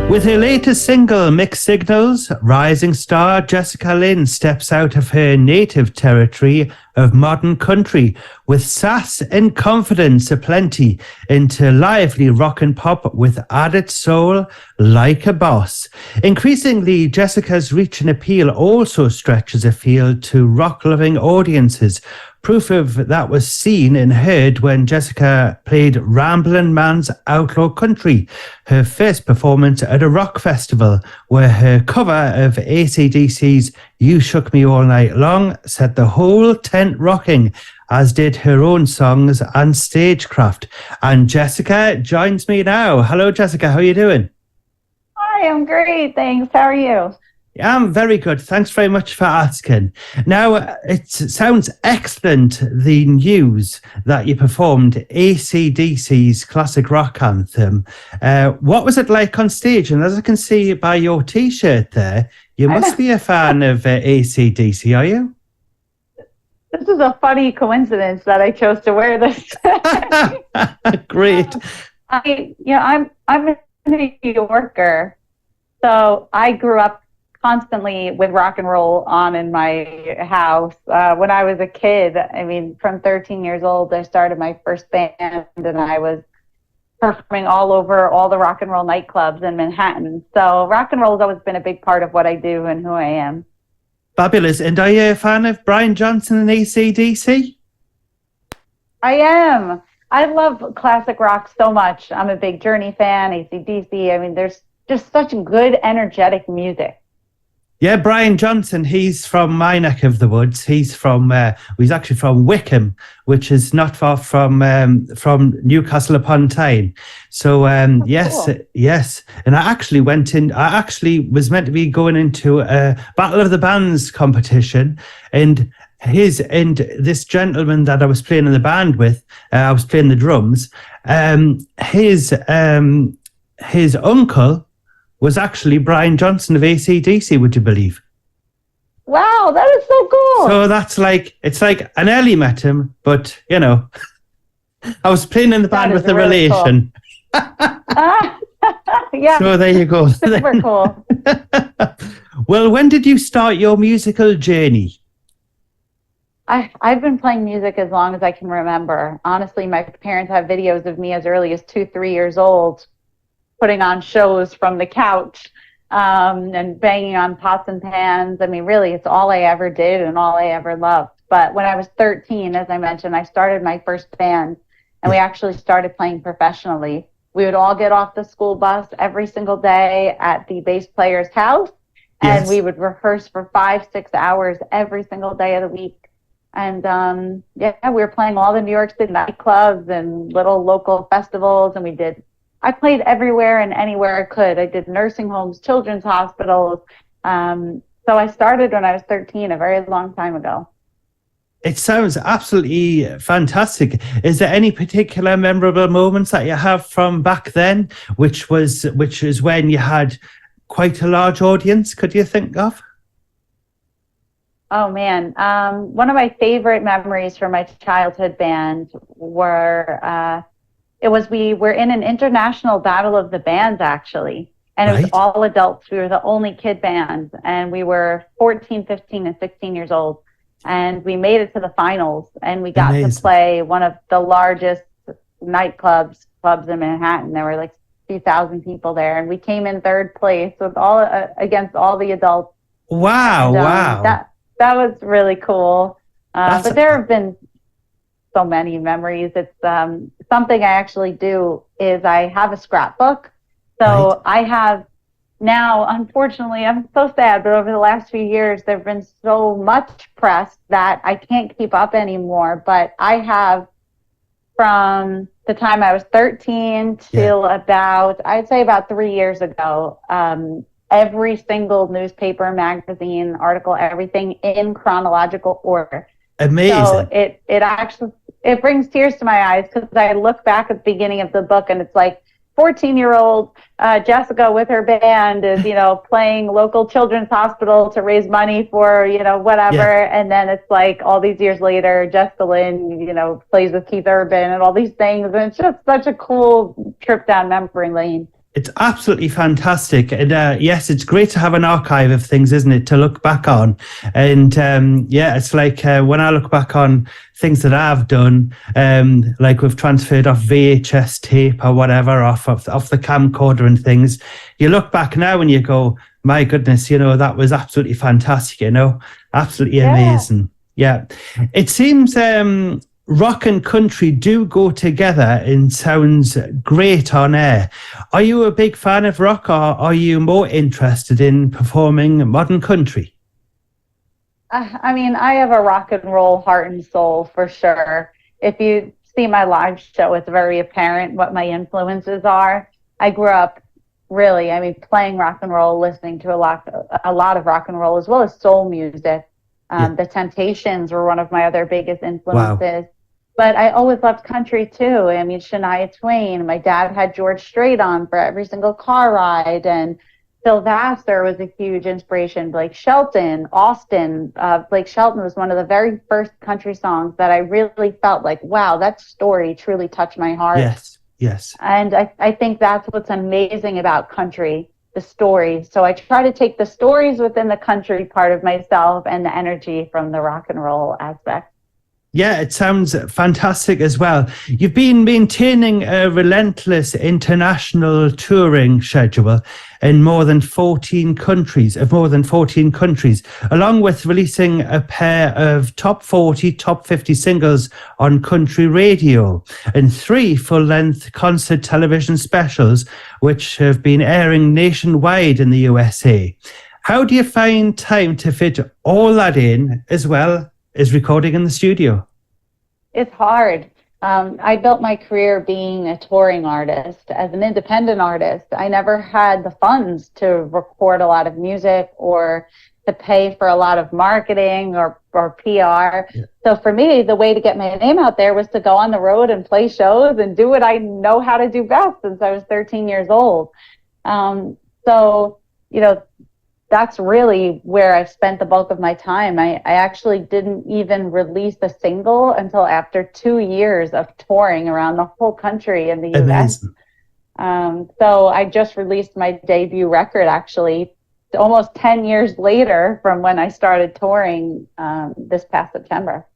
With her latest single, Mixed Signals, rising star Jessica Lynn steps out of her native territory of modern country with sass and confidence aplenty into lively rock and pop with added soul like a boss. Increasingly, Jessica's reach and appeal also stretches afield to rock-loving audiences. Proof of that was seen and heard when Jessica played Ramblin' Man's Outlaw Country, her first performance at a rock festival, where her cover of AC/DC's You Shook Me All Night Long set the whole tent rocking, as did her own songs and stagecraft. And Jessica joins me now. Hello, Jessica. How are you doing? Hi, I'm great. Thanks. How are you? I'm very good. Thanks very much for asking. Now, it sounds excellent, the news that you performed AC/DC's classic rock anthem. What was it like on stage? And as I can see by your T-shirt there, you must be a fan of AC/DC, are you? This is a funny coincidence that I chose to wear this. Great. I'm a New Yorker, so I grew up constantly with rock and roll on in my house. When I was a kid, I mean, from 13 years old, I started my first band, and I was performing all over all the rock and roll nightclubs in Manhattan. So rock and roll has always been a big part of what I do and who I am. Fabulous. And are you a fan of Brian Johnson and AC/DC? I am. I love classic rock so much. I'm a big Journey fan, AC/DC. I mean, there's just such good, energetic music. Yeah, Brian Johnson, he's from my neck of the woods. He's actually from Wickham, which is not far from Newcastle upon Tyne. So, yes, cool. yes. And I actually was meant to be going into a Battle of the Bands competition, and this gentleman that I was playing in the band with, I was playing the drums, his uncle was actually Brian Johnson of AC/DC, would you believe? Wow, that is so cool. So it's like I nearly met him, but, you know, I was playing in the band with the really relation. Cool. Yeah. So there you go. Super cool. Well, when did you start your musical journey? I've been playing music as long as I can remember. Honestly, my parents have videos of me as early as 2-3 years old, putting on shows from the couch and banging on pots and pans. I mean, really, it's all I ever did and all I ever loved. But when I was 13, as I mentioned, I started my first band, and we actually started playing professionally. We would all get off the school bus every single day at the bass player's house, and we would rehearse for 5-6 hours every single day of the week. And we were playing all the New York City nightclubs and little local festivals, and I played everywhere and anywhere I could. I did nursing homes, children's hospitals. So I started when I was 13, a very long time ago. It sounds absolutely fantastic. Is there any particular memorable moments that you have from back then, which is when you had quite a large audience? Could you think of? Oh, man. One of my favorite memories from my childhood band were... we were in an international battle of the bands, actually, and it was all adults. We were the only kid band, and we were 14, 15, and 16 years old, and we made it to the finals, and we got to play one of the largest nightclubs in Manhattan. There were like 2,000 people there, and we came in third place with against all the adults. Wow! And, wow! That was really cool. But there have been so many memories. It's something I actually do is I have a scrapbook. So I have now, unfortunately, I'm so sad, but over the last few years, there've been so much press that I can't keep up anymore. But I have, from the time I was 13 till I'd say about 3 years ago, every single newspaper, magazine, article, everything in chronological order. Amazing. So it brings tears to my eyes, because I look back at the beginning of the book, and it's like 14-year-old Jessica with her band is, playing local children's hospital to raise money for, whatever. Yeah. And then it's like all these years later, Jessica Lynn, plays with Keith Urban and all these things. And it's just such a cool trip down memory lane. It's absolutely fantastic. And yes, it's great to have an archive of things, isn't it, to look back on. And yeah, it's like when I look back on things that I've done, like we've transferred off VHS tape or whatever, off the camcorder and things. You look back now and you go, my goodness, that was absolutely fantastic, absolutely Yeah. amazing. Yeah. It seems rock and country do go together and sounds great on air. Are you a big fan of rock, or are you more interested in performing modern country? I mean, I have a rock and roll heart and soul for sure. If you see my live show, it's very apparent what my influences are. I grew up really, I mean, playing rock and roll, listening to a lot of rock and roll, as well as soul music. Yeah. The Temptations were one of my other biggest Wow. influences. But I always loved country too. I mean, Shania Twain. My dad had George Strait on for every single car ride, and Phil Vassar was a huge inspiration. Blake Shelton, Austin. Blake Shelton was one of the very first country songs that I really felt like, wow, that story truly touched my heart. Yes. Yes. And I think that's what's amazing about country, the stories. So I try to take the stories within the country part of myself and the energy from the rock and roll aspect. Yeah, it sounds fantastic as well. You've been maintaining a relentless international touring schedule in more than 14 countries, along with releasing a pair of top 40, top 50 singles on country radio and 3 full-length concert television specials, which have been airing nationwide in the USA. How do you find time to fit all that in, as well as recording in the studio? It's hard. I built my career being a touring artist. As an independent artist, I never had the funds to record a lot of music or to pay for a lot of marketing or PR. Yeah. So for me, the way to get my name out there was to go on the road and play shows and do what I know how to do best since I was 13 years old. That's really where I've spent the bulk of my time. I actually didn't even release a single until after 2 years of touring around the whole country in the US. So I just released my debut record, actually, almost 10 years later from when I started touring this past September.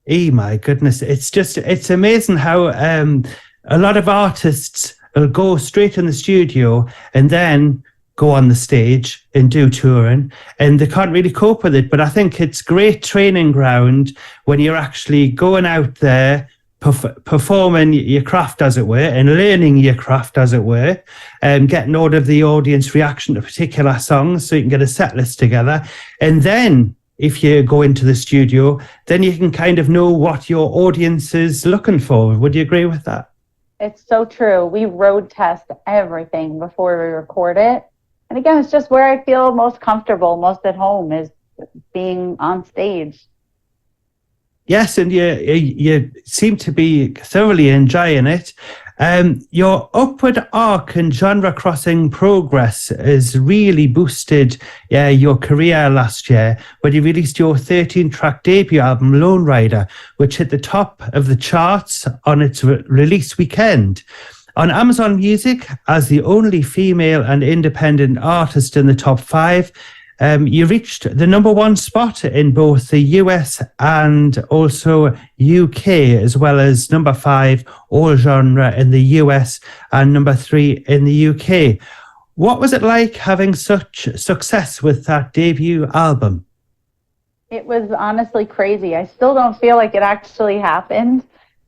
Oh my goodness. It's amazing how a lot of artists will go straight in the studio and then go on the stage and do touring, and they can't really cope with it. But I think it's great training ground when you're actually going out there, performing your craft, as it were, and learning your craft, as it were, and getting hold of the audience reaction to particular songs so you can get a set list together. And then if you go into the studio, then you can kind of know what your audience is looking for. Would you agree with that? It's so true. We road test everything before we record it. And again, it's just where I feel most comfortable, most at home, is being on stage. Yes, and you seem to be thoroughly enjoying it. Your upward arc and genre-crossing progress has really boosted your career last year when you released your 13-track debut album, Lone Rider, which hit the top of the charts on its release weekend. On Amazon Music, as the only female and independent artist in the top 5, you reached the #1 spot in both the US and also UK, as well as #5 all genre in the US and #3 in the UK. What was it like having such success with that debut album? It was honestly crazy. I still don't feel like it actually happened.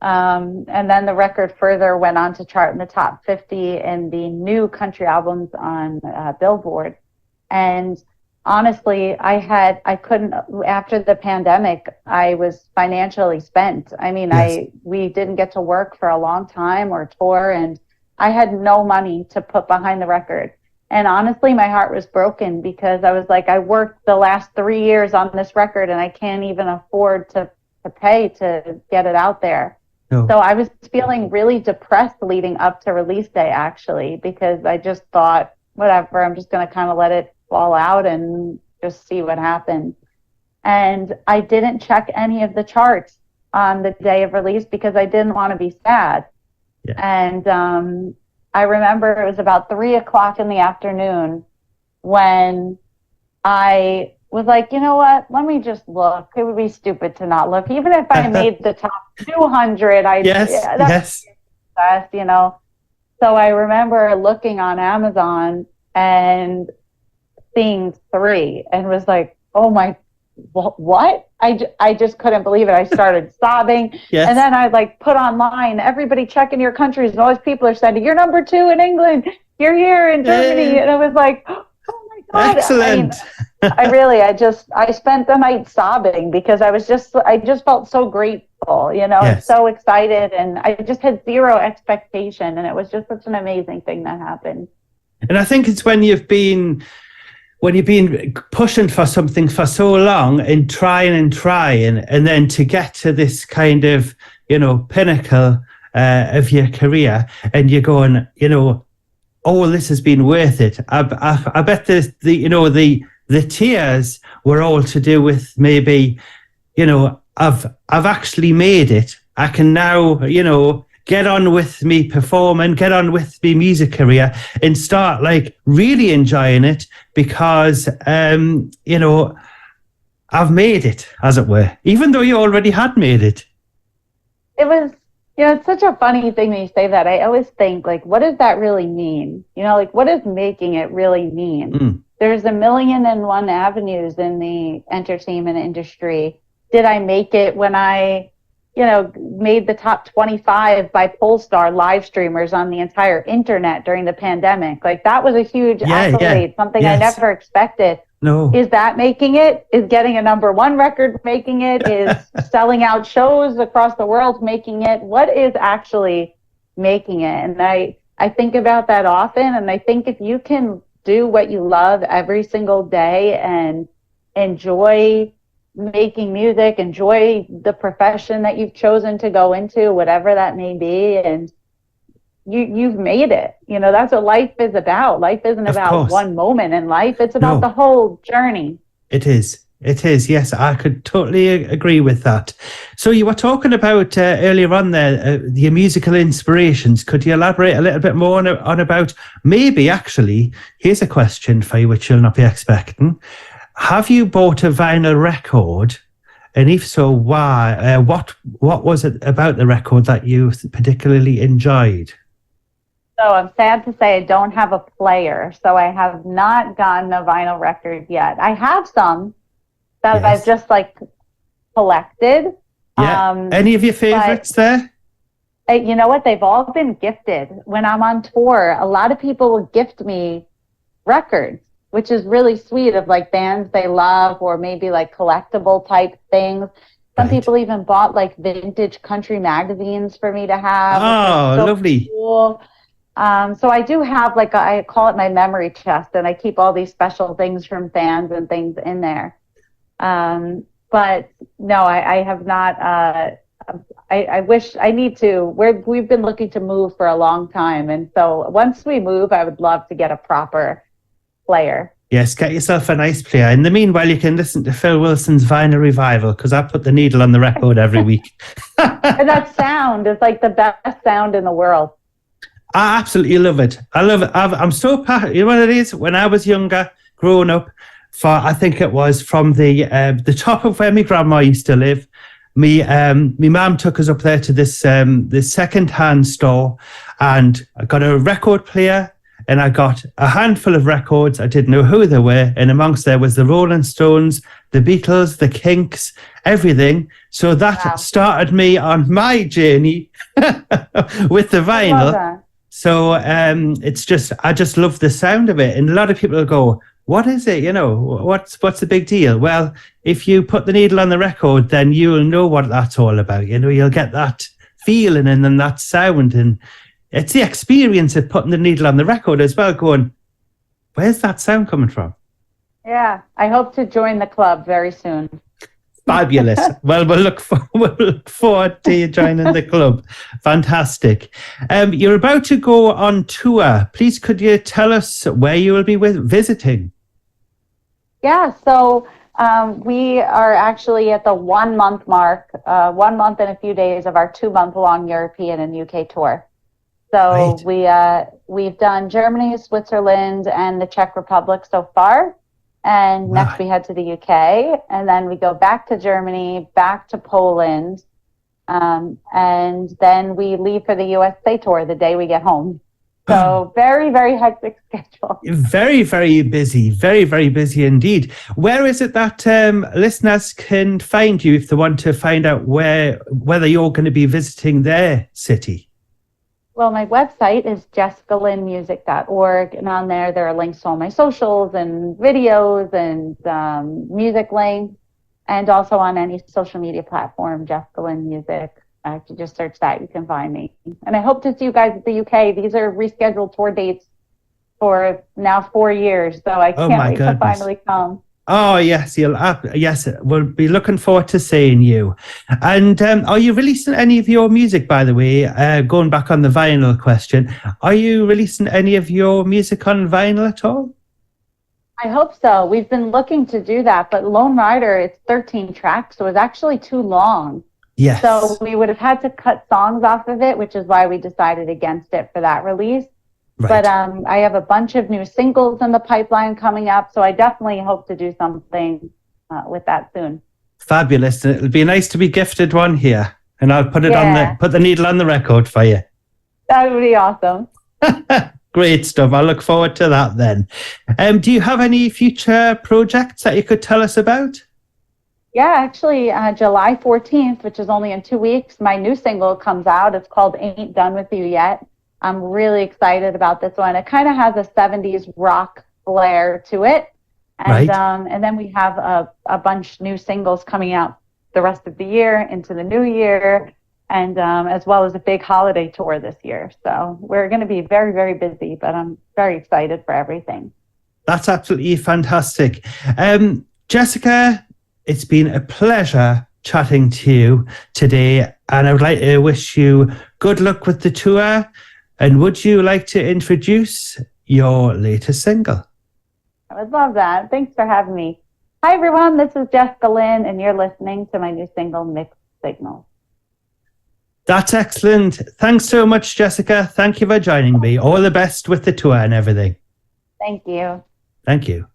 And then the record further went on to chart in the top 50 in the new country albums on Billboard. And honestly, I couldn't, after the pandemic, I was financially spent. I mean, yes. We didn't get to work for a long time or tour, and I had no money to put behind the record. And honestly, my heart was broken because I was like, I worked the last 3 years on this record and I can't even afford to pay to get it out there. No. So I was feeling really depressed leading up to release day, actually, because I just thought, whatever, I'm just going to kind of let it fall out and just see what happens. And I didn't check any of the charts on the day of release because I didn't want to be sad. Yeah. And I remember it was about 3 o'clock in the afternoon when I was like, you know what? Let me just look. It would be stupid to not look. Even if I made the top 200, Yes, yes. best, you know. So I remember looking on Amazon and seeing 3 and was like, oh my, what? I just couldn't believe it. I started sobbing. Yes. And then I like put online, everybody checking your countries, and all these people are saying, you're number 2 in England, you're here in Germany. And I was like, oh my God. Excellent. I spent the night sobbing because I just felt so grateful, you know, Yes. and so excited. And I just had zero expectation. And it was just such an amazing thing that happened. And I think it's when you've been pushing for something for so long and trying, and then to get to this kind of, you know, pinnacle of your career, and you're going, you know, oh, this has been worth it. I bet the tears were all to do with maybe, you know, I've actually made it. I can now, you know, get on with me performing, get on with me music career, and start like really enjoying it because, you know, I've made it, as it were, even though you already had made it. It was, you know, it's such a funny thing when you say that. I always think, like, what does that really mean? You know, like, what does making it really mean? There's 1,000,001 avenues in the entertainment industry. Did I make it when I, you know, made the top 25 by Polestar live streamers on the entire internet during the pandemic? Like, that was a huge accolade, something I never expected. No. Is that making it? Is getting a #1 record making it? Is selling out shows across the world making it? What is actually making it? And I think about that often, and I think if you can do what you love every single day and enjoy making music, enjoy the profession that you've chosen to go into, whatever that may be, and you've made it. You know, that's what life is about. Life isn't about one moment in life. It's about the whole journey. It is. It is. Yes, I could totally agree with that. So you were talking about earlier on there, your musical inspirations. Could you elaborate a little bit more on about maybe actually, here's a question for you, which you'll not be expecting. Have you bought a vinyl record? And if so, why? What was it about the record that you particularly enjoyed? So I'm sad to say I don't have a player, so I have not gotten a vinyl record yet. I have some that I've just like collected. Yeah. Any of your favorites there? You know what? They've all been gifted. When I'm on tour, a lot of people will gift me records, which is really sweet, of like bands they love or maybe like collectible type things. Some people even bought like vintage country magazines for me to have. Oh, so lovely. Cool. So I do have like, I call it my memory chest, and I keep all these special things from fans and things in there. But no, I have not. I wish I need to. We've been looking to move for a long time, and so once we move, I would love to get a proper player. Yes, get yourself a nice player. In the meanwhile, you can listen to Phil Wilson's Vinyl Revival, because I put the needle on the record every week. And that sound is like the best sound in the world. I absolutely love it. I love it. I'm so passionate. You know what it is? When I was younger, growing up, I think it was from the top of where my grandma used to live. Me mum took us up there to this second-hand store, and I got a record player, and I got a handful of records. I didn't know who they were, and amongst there was the Rolling Stones, the Beatles, the Kinks, everything. So that started me on my journey with the vinyl. I love that. So it's just, I just love the sound of it. And a lot of people go, what is it? You know, what's the big deal? Well, if you put the needle on the record, then you'll know what that's all about. You know, you'll get that feeling and then that sound. And it's the experience of putting the needle on the record as well, going, where's that sound coming from? Yeah, I hope to join the club very soon. Fabulous. Well, we'll look forward to you joining the club. Fantastic. You're about to go on tour. Please, could you tell us where you will be visiting? Yeah, so we are actually at the 1 month mark, 1 month and a few days of our 2 month long European and UK tour. So Right. we've done Germany, Switzerland, and the Czech Republic so far. And next Wow. we head to the UK, and then we go back to Germany, back to Poland, and then we leave for the USA tour the day we get home. So very, very hectic schedule. Very, very busy. Very, very busy indeed. Where is it that listeners can find you if they want to find out whether you're going to be visiting their city? Well, my website is jessicalynmusic.org, and on there are links to all my socials and videos and music links, and also on any social media platform, Jessica Lynn Music. If you just search that, you can find me. And I hope to see you guys at the UK. These are rescheduled tour dates for now 4 years, so I Oh can't my wait to goodness. finally come. Oh yes, yes, we'll be looking forward to seeing you. And are you releasing any of your music, by the way? Going back on the vinyl question, are you releasing any of your music on vinyl at all? I hope so. We've been looking to do that, but Lone Rider, it's 13 tracks, so it's actually too long. Yes. So we would have had to cut songs off of it, which is why we decided against it for that release. Right. But I have a bunch of new singles in the pipeline coming up, so I definitely hope to do something with that soon. Fabulous. It'll be nice to be gifted one here, and I'll put it on put the needle on the record for you. That would be awesome. Great stuff. I look forward to that then. Do you have any future projects that you could tell us about? Yeah, actually, July 14th, which is only in 2 weeks, my new single comes out. It's called Ain't Done With You Yet. I'm really excited about this one. It kind of has a 70s rock flair to it. And, Right. And then we have a bunch new singles coming out the rest of the year into the new year, and as well as a big holiday tour this year. So we're going to be very, very busy, but I'm very excited for everything. That's absolutely fantastic. Jessica, it's been a pleasure chatting to you today, and I would like to wish you good luck with the tour. And would you like to introduce your latest single? I would love that. Thanks for having me. Hi, everyone. This is Jessica Lynn, and you're listening to my new single, Mixed Signals. That's excellent. Thanks so much, Jessica. Thank you for joining me. All the best with the tour and everything. Thank you. Thank you.